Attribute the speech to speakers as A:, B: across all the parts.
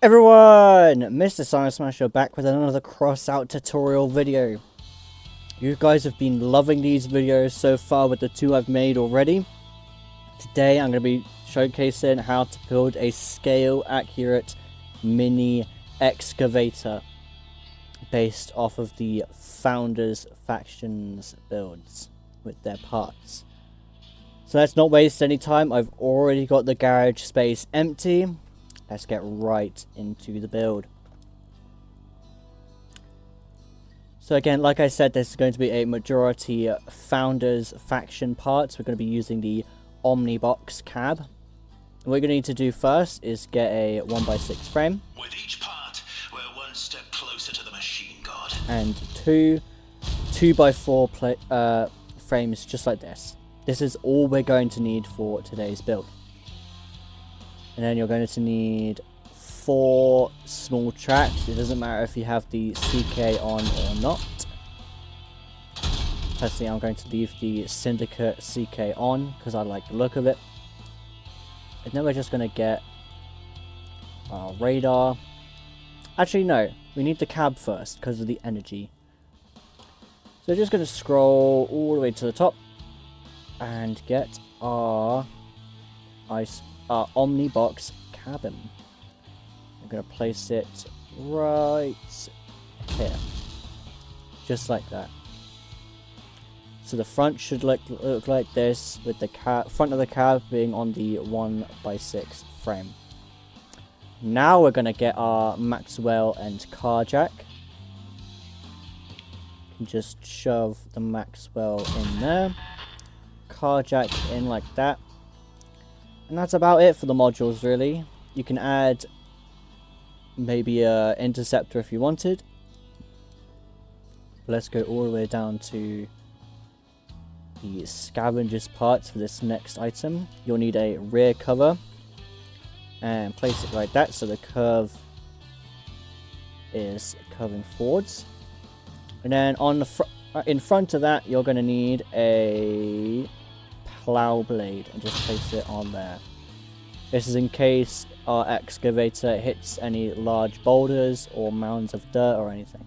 A: Everyone, Mr. Science Smasher back with another Crossout tutorial video. You guys have been loving these videos so far with the two I've made already. Today I'm going to be showcasing how to build a scale accurate mini excavator based off of the Founders Factions builds with their parts. So let's not waste any time. I've already got the garage space empty. Let's get right into the build. So again, like I said, this is going to be a majority Founders Faction parts. We're going to be using the Omnibox cab. What we're going to need to do first is get a 1x6 frame.
B: With each part, we're one step closer to the machine god.
A: And two 2x4 frames just like this. This is all we're going to need for today's build. And then you're going to need 4 small tracks. It doesn't matter if you have the CK on or not. Personally, I'm going to leave the Syndicate CK on because I like the look of it. And then we're just going to get our radar. Actually, no. We need the cab first because of the energy. So we're just going to scroll all the way to the top and get our Omnibox cabin. I'm going to place it right here, just like that. So the front should look like this, with the front of the cab being on the 1x6 frame. Now we're going to get our Maxwell and car jack. You can just shove the Maxwell in there, car jack in like that. And that's about it for the modules, really. You can add maybe an interceptor if you wanted. Let's go all the way down to the scavengers parts for this next item. You'll need a rear cover and place it like that so the curve is curving forwards. And then on the in front of that, you're going to need a plow blade and just place it on there. This is in case our excavator hits any large boulders or mounds of dirt or anything.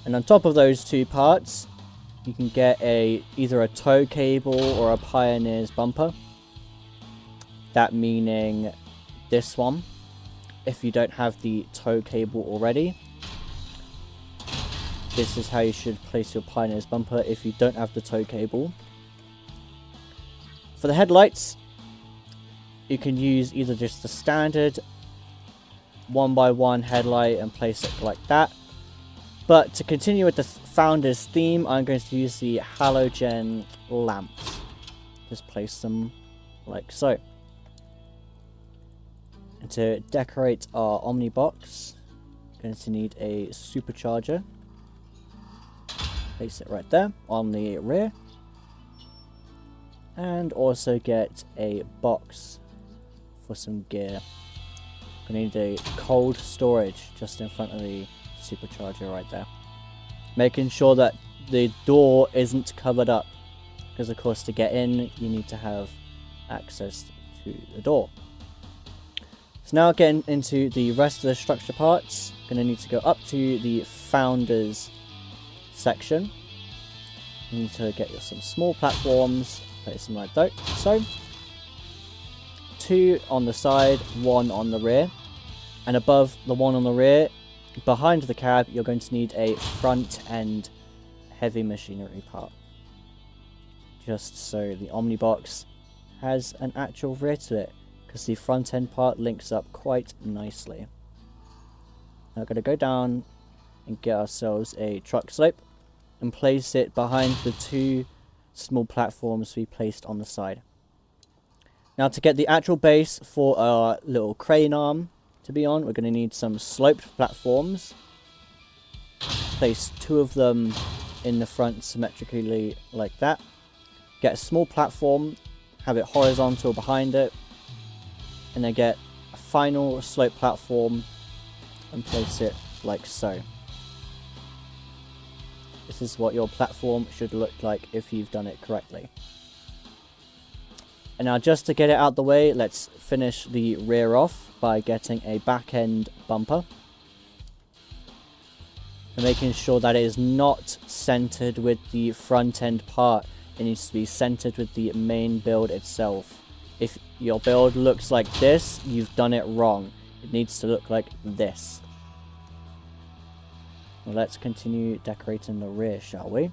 A: And on top of those two parts, you can get either a tow cable or a Pioneer's bumper. That meaning this one, if you don't have the tow cable already. This is how you should place your Pioneer's bumper if you don't have the tow cable. For the headlights, you can use either just the standard 1x1 headlight and place it like that. But to continue with the Founders theme, I'm going to use the halogen lamps. Just place them like so. And to decorate our Omnibox, I'm going to need a supercharger. Place it right there on the rear. And also get a box for some gear. I need a cold storage just in front of the supercharger right there. Making sure that the door isn't covered up. Because of course to get in you need to have access to the door. So now getting into the rest of the structure parts. Going to need to go up to the Founders section. You need to get some small platforms. Place them like that. So 2 on the side, 1 on the rear, and above the one on the rear, behind the cab, you're going to need a front end heavy machinery part, just so the Omnibox has an actual rear to it, because the front end part links up quite nicely. Now we're going to go down and get ourselves a truck slope and place it behind the 2 small platforms we placed on the side. Now to get the actual base for our little crane arm to be on, we're going to need some sloped platforms. Place 2 of them in the front symmetrically like that. Get a small platform, have it horizontal behind it, and then get a final slope platform and place it like so. This is what your platform should look like if you've done it correctly. And now just to get it out the way, let's finish the rear off by getting a back end bumper. And making sure that it is not centered with the front end part. It needs to be centered with the main build itself. If your build looks like this, you've done it wrong. It needs to look like this. Well, let's continue decorating the rear, shall we?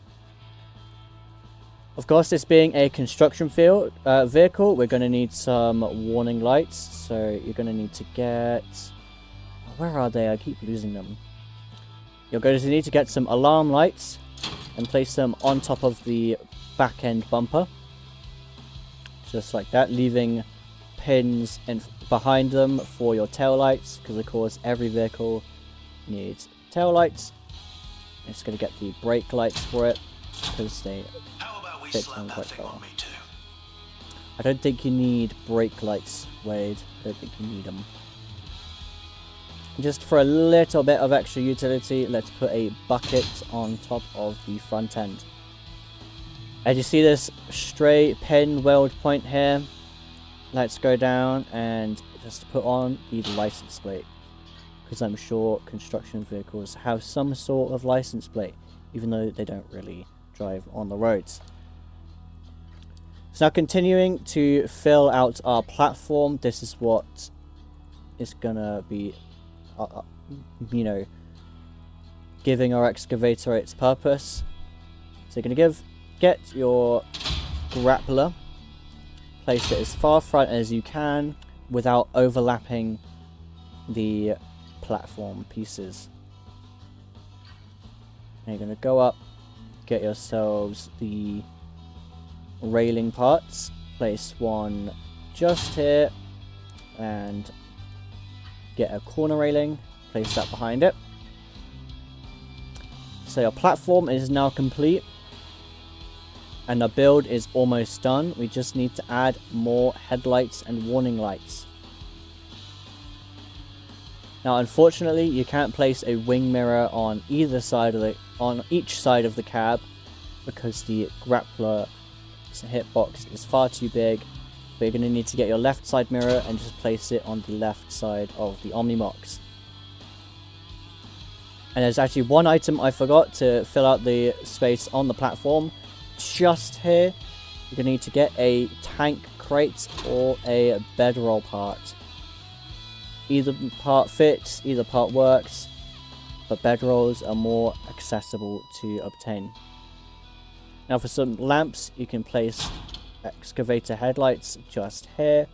A: Of course, this being a construction vehicle, we're going to need some warning lights. So you're going to need to get... Where are they? I keep losing them. You're going to need to get some alarm lights and place them on top of the back end bumper. Just like that, leaving pins behind them for your tail lights, because of course every vehicle needs tail lights. It's going to get the brake lights for it, because they fit on quite well. I don't think you need brake lights, Wade. I don't think you need them. Just for a little bit of extra utility, let's put a bucket on top of the front end. As you see this stray pin weld point here, let's go down and just put on the license plate. Because I'm sure construction vehicles have some sort of license plate, even though they don't really drive on the roads. So now continuing to fill out our platform, this is what is gonna be, you know, giving our excavator its purpose. So you're gonna get your grappler, place it as far front as you can without overlapping the platform pieces. And you're going to go up, get yourselves the railing parts, place one just here, and get a corner railing, place that behind it. So your platform is now complete. And the build is almost done. We just need to add more headlights and warning lights. Now, unfortunately, you can't place a wing mirror on each side of the cab because the grappler hitbox is far too big. But you're going to need to get your left side mirror and just place it on the left side of the Omnibox. And there's actually one item I forgot to fill out the space on the platform. Just here, you're going to need to get a tank crate or a bedroll part. Either part fits, either part works, but bedrolls are more accessible to obtain. Now for some lamps, you can place excavator headlights just here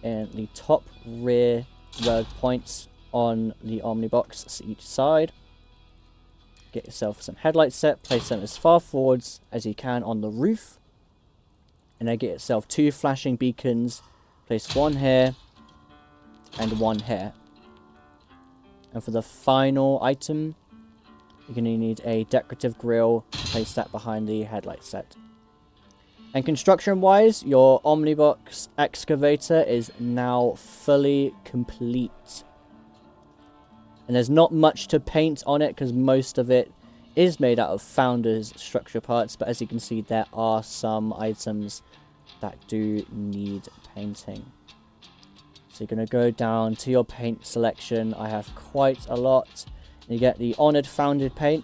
A: in the top rear weld points on the Omnibox each side. Get yourself some headlights set, place them as far forwards as you can on the roof. And then get yourself two flashing beacons, place one here and one here. And for the final item, you're going to need a decorative grille, place that behind the headlight set. And construction wise, your Omnibox excavator is now fully complete. And there's not much to paint on it because most of it is made out of Founder's structure parts. But as you can see, there are some items that do need painting. So you're going to go down to your paint selection. I have quite a lot. You get the Honored Founded paint.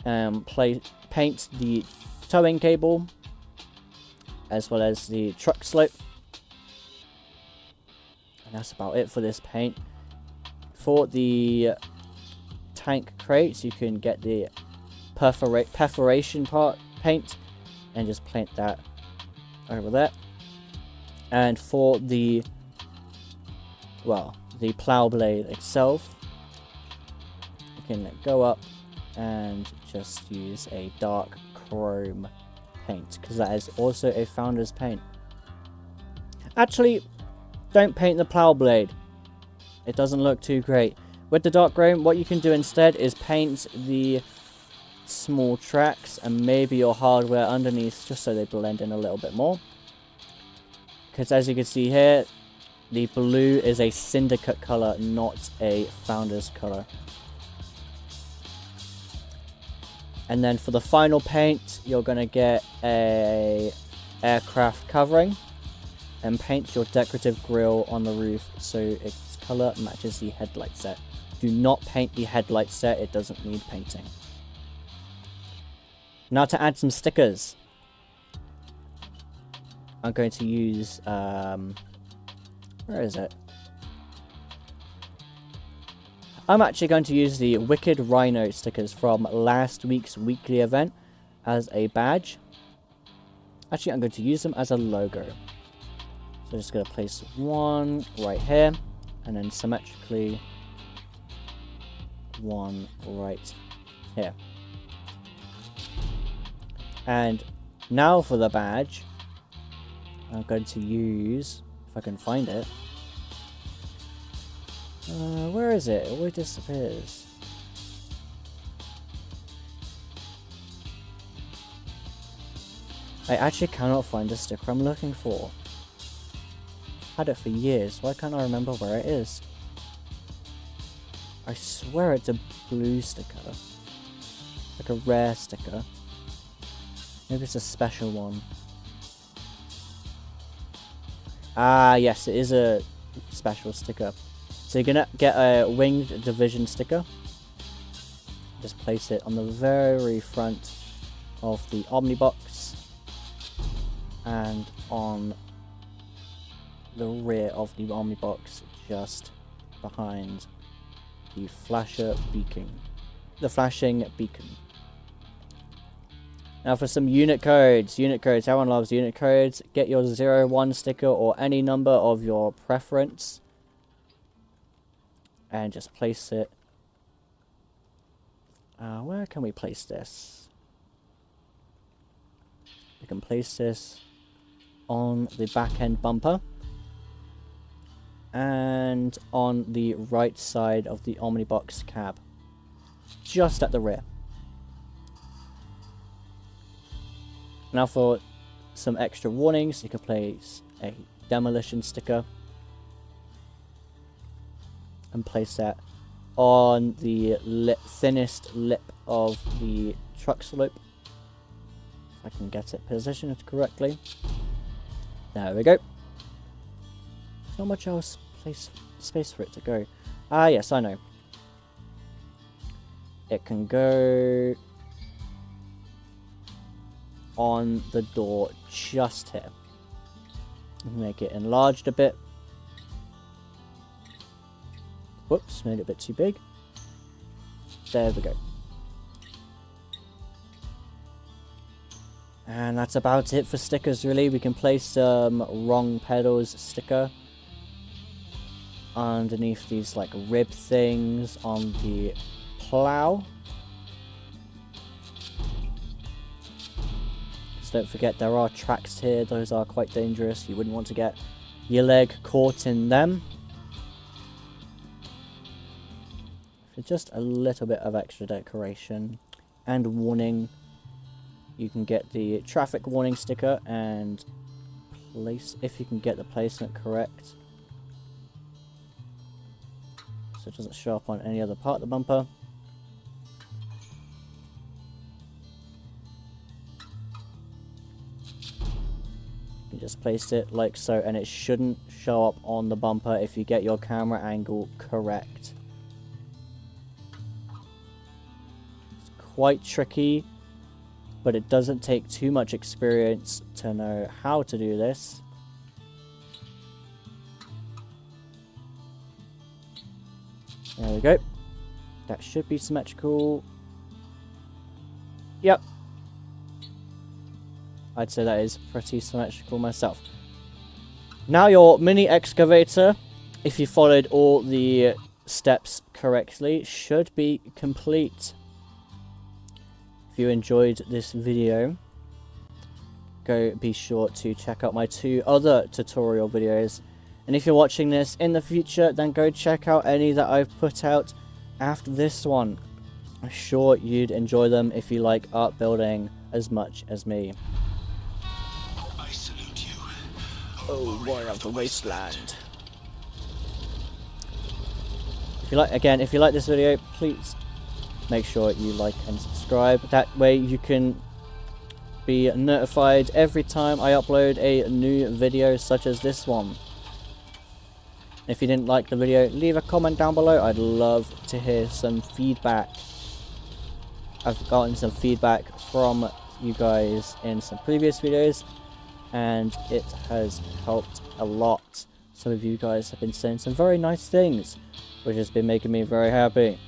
A: Paint the towing cable as well as the truck slope. And that's about it for this paint. For the tank crates, you can get the perforation part paint and just paint that over there. And for the plow blade itself, you can go up and just use a dark chrome paint because that is also a Founder's paint. Actually, don't paint the plow blade. It doesn't look too great. With the dark chrome, what you can do instead is paint the small tracks and maybe your hardware underneath just so they blend in a little bit more. Because as you can see here, the blue is a syndicate color, not a Founder's color. And then for the final paint, you're going to get a aircraft covering. and paint your decorative grille on the roof so its color matches the headlight set. Do not paint the headlight set, it doesn't need painting. Now to add some stickers. I'm going to use, where is it? I'm actually going to use the Wicked Rhino stickers from last week's weekly event as a badge. Actually, I'm going to use them as a logo. So I'm just going to place one right here, and then symmetrically one right here. And now for the badge, I'm going to use, if I can find it. Where is it? It always disappears. I actually cannot find the sticker I'm looking for. I've had it for years, why can't I remember where it is? I swear it's a blue sticker. Like a rare sticker. Maybe it's a special one. Ah, yes, it is a special sticker. So you're gonna get a Winged Division sticker. Just place it on the very front of the Omnibox and on the rear of the Omnibox, just behind the flasher beacon. The flashing beacon. Now for some unit codes. Unit codes, everyone loves unit codes. Get your 01 sticker or any number of your preference. And just place it. Where can we place this? We can place this on the back end bumper. And on the right side of the Omnibox cab. Just at the rear. Now for some extra warnings, you can place a demolition sticker and place that on the thinnest lip of the truck slope. If I can get it positioned correctly. There we go. There's not much else space for it to go. Ah, yes, I know. It can go on the door just here. Make it enlarged a bit. Whoops, made it a bit too big. There we go. And that's about it for stickers, really. We can place some Wrong Pedals sticker underneath these like rib things on the plow. Just don't forget there are tracks here. Those are quite dangerous. You wouldn't want to get your leg caught in them. For just a little bit of extra decoration and warning, you can get the traffic warning sticker and place, if you can get the placement correct, so it doesn't show up on any other part of the bumper. You just place it like so, and it shouldn't show up on the bumper if you get your camera angle correct. It's quite tricky, but it doesn't take too much experience to know how to do this. There we go. That should be symmetrical. Yep. I'd say that is pretty symmetrical myself. Now your mini excavator, if you followed all the steps correctly, should be complete. If you enjoyed this video, be sure to check out my 2 other tutorial videos. And if you're watching this in the future, then go check out any that I've put out after this one. I'm sure you'd enjoy them if you like art building as much as me.
B: I salute you.
A: Oh, warrior of the wasteland. If you like this video, please make sure you like and subscribe. That way you can be notified every time I upload a new video such as this one. If you didn't like the video, leave a comment down below. I'd love to hear some feedback. I've gotten some feedback from you guys in some previous videos, and it has helped a lot. Some of you guys have been saying some very nice things, which has been making me very happy.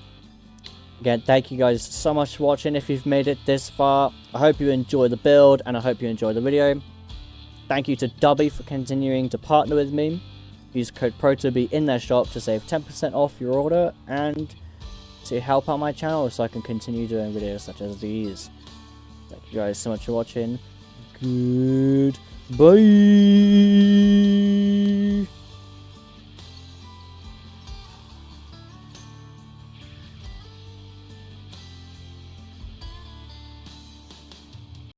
A: Again, thank you guys so much for watching. If you've made it this far, I hope you enjoy the build, and I hope you enjoy the video. Thank you to DUBBY for continuing to partner with me. Use code PROTOBEE in their shop to save 10% off your order, and to help out my channel so I can continue doing videos such as these. Thank you guys so much for watching. Goodbye.